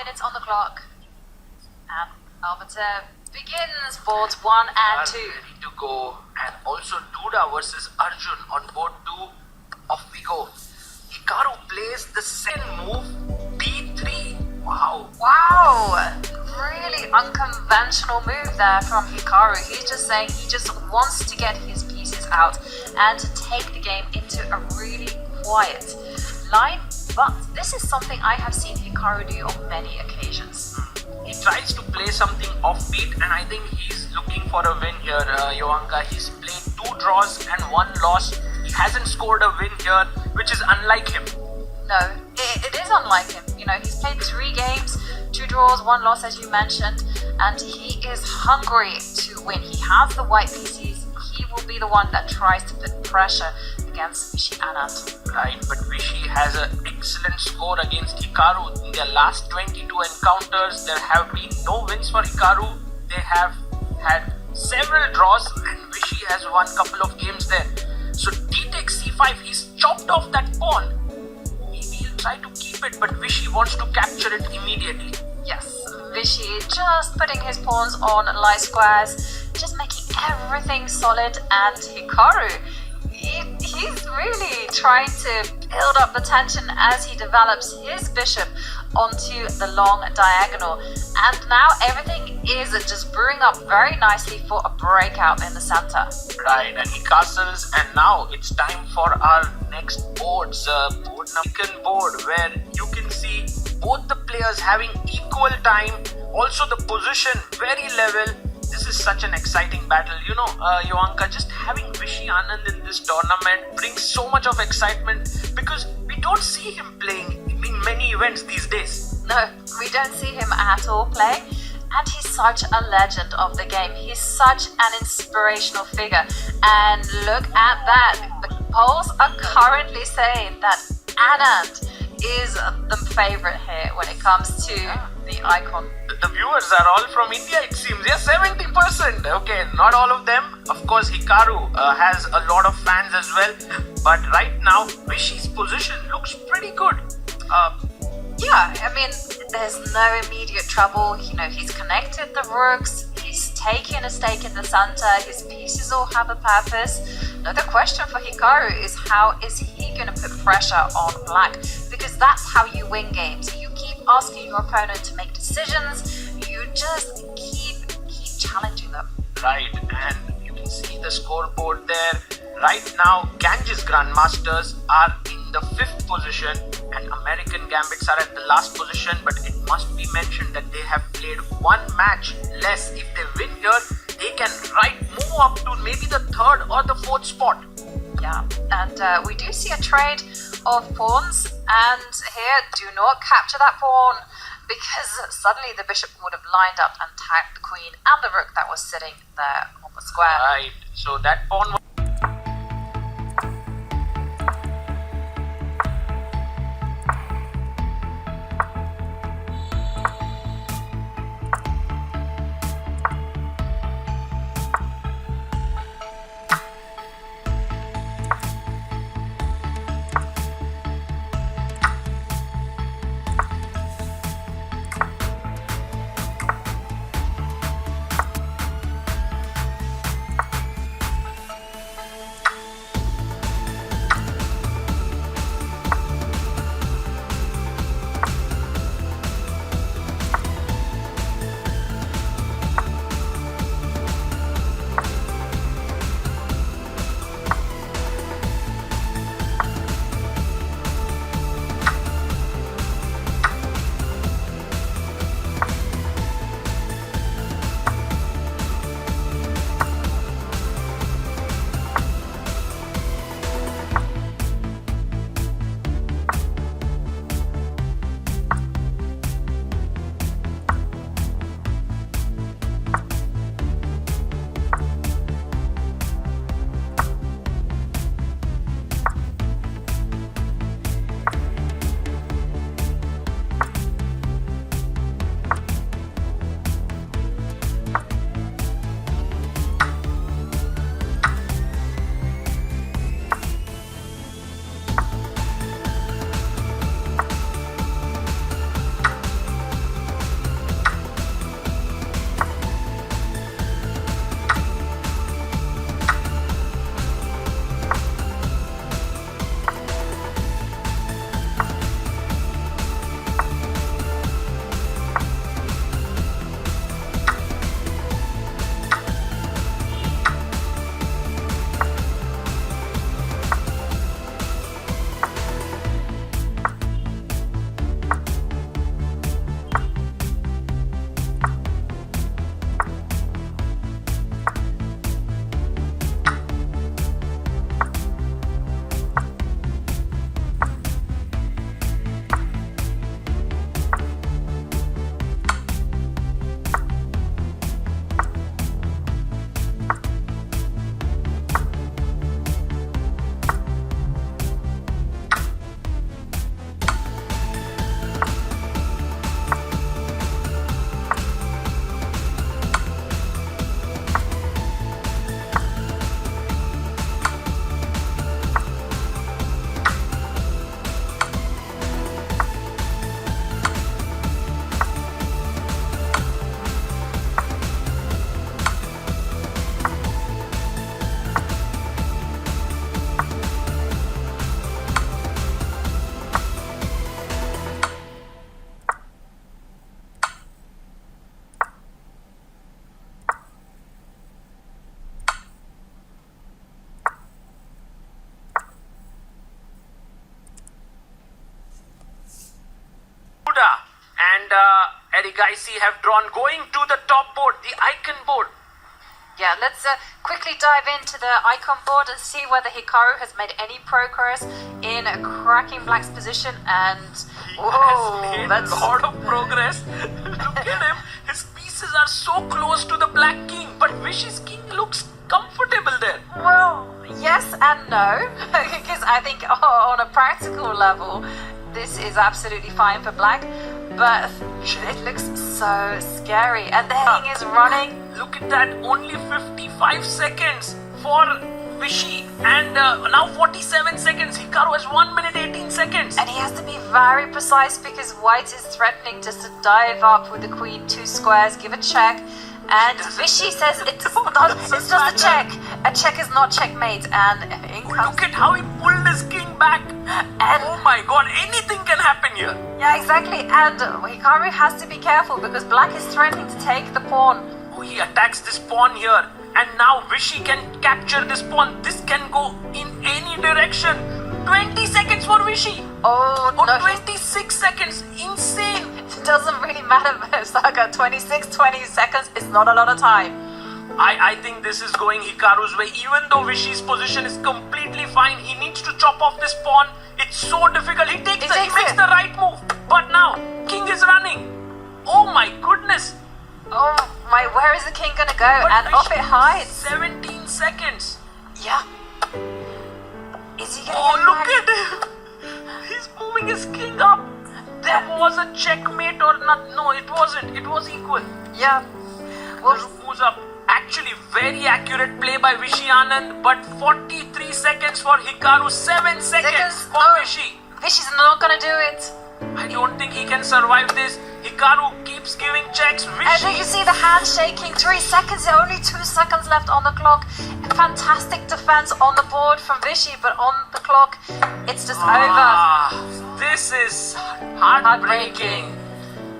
minutes on the clock. And Arbiter begins boards 1 and 2. Ready to go. And also Duda versus Arjun on board 2. Off we go. Hikaru plays the second move, B3. Wow. Wow. Really unconventional move there from Hikaru. He's just saying he just wants to get his pieces out and to take the game into a really quiet line. But this is something I have seen Hikaru do on many occasions. He tries to play something offbeat, and I think he's looking for a win here, Joanka. He's played 2 draws and 1 loss. He hasn't scored a win here, which is unlike him. No, it is unlike him. You know, he's played 3 games, 2 draws, 1 loss, as you mentioned, and he is hungry to win. He has the white pieces. He will be the one that tries to put pressure against Vishy Anand. Right, but Vishy has an excellent score against Hikaru. In their last 22 encounters, there have been no wins for Hikaru. They have had several draws, and Vishy has won a couple of games there. So D takes C5, he's chopped off that pawn. Maybe he'll try to keep it, but Vishy wants to capture it immediately. Yes, Vishy just putting his pawns on light squares, just making everything solid, and Hikaru, he's really trying to build up the tension as he develops his bishop onto the long diagonal. And now everything is just brewing up very nicely for a breakout in the center. Right, and he castles, and now it's time for our next boards. Second board, where you can see both the players having equal time, also the position very level. This is such an exciting battle. You know, Joanka, just having Vishy Anand in this tournament brings so much of excitement because we don't see him playing in many events these days. No, we don't see him at all play. And he's such a legend of the game. He's such an inspirational figure. And look at that. The polls are currently saying that Anand is the favorite here when it comes to the icon. The viewers are all from India, it seems. Yeah, 70%. Okay, not all of them. Of course, Hikaru has a lot of fans as well. But right now, Vishy's position looks pretty good. Yeah, I mean, there's no immediate trouble. You know, he's connected the rooks. He's taken a stake in the center. His pieces all have a purpose. Now, the question for Hikaru is how is he going to put pressure on black? Because that's how you win games. You keep asking your opponent to make decisions. You just keep challenging them. Right, and you can see the scoreboard there. Right now, Ganges Grandmasters are in the 5th position and American Gambits are at the last position, but it must be mentioned that they have played 1 match less. If they win here, they can move up to maybe the 3rd or the 4th spot. Yeah, and we do see a trade of pawns, and here, do not capture that pawn, because suddenly the bishop would have lined up and tagged the queen and the rook that was sitting there on the square. Right, so that pawn was Eric Icy have drawn, going to the top board, the icon board. Yeah, let's quickly dive into the icon board and see whether Hikaru has made any progress in cracking Black's position. And He has made a lot of progress. Look at him. His pieces are so close to the Black King, but Vishy's King looks comfortable there. Well, yes and no, because I think on a practical level, this is absolutely fine for Black, but it looks so scary. And the King is running. Look at that, only 55 seconds for Vishy, and now 47 seconds. Hikaru has 1 minute 18 seconds. And he has to be very precise because White is threatening just to dive up with the Queen 2 squares, give a check. And Vishy says it's just a check. A check is not checkmate. And in comes... Look at how he pulled his king back. And oh my god, anything can happen here. Yeah, exactly. And Hikaru has to be careful because Black is threatening to take the pawn. Oh, he attacks this pawn here. And now Vishy can capture this pawn. This can go in any direction. 20 seconds for Vishy. Oh, or no, 26 seconds. Insane. It doesn't really matter, Saga. 26, 20 seconds is not a lot of time. I think this is going Hikaru's way. Even though Vishy's position is completely fine, he needs to chop off this pawn. It's so difficult. He makes the right move. But now, King is running. Oh my goodness. Oh my, where is the King gonna go? But and off it hides. 17 seconds. Yeah. Is he gonna look at him. He's moving his King up. There was a checkmate or not? No, it wasn't. It was equal. Yeah. Well, the rook moves up. Actually, very accurate play by Vishy Anand, but 43 seconds for Hikaru, 7 seconds for Vishy. Vishy's not gonna do it. I don't think he can survive this. Hikaru keeps giving checks. Vishy. And you see the hand shaking. 3 seconds. There are only 2 seconds left on the clock. Fantastic defense on the board from Vishy, but on the clock, it's just over. This is heartbreaking.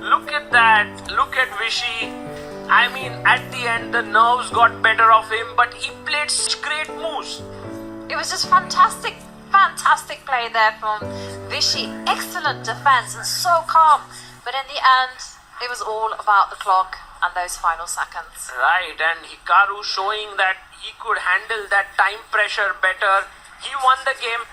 Look at that. Look at Vishy. I mean, at the end, the nerves got better of him, but he played such great moves. It was just fantastic play there from Vishy. Excellent defense and so calm. But in the end, it was all about the clock and those final seconds. Right, and Hikaru showing that he could handle that time pressure better. He won the game.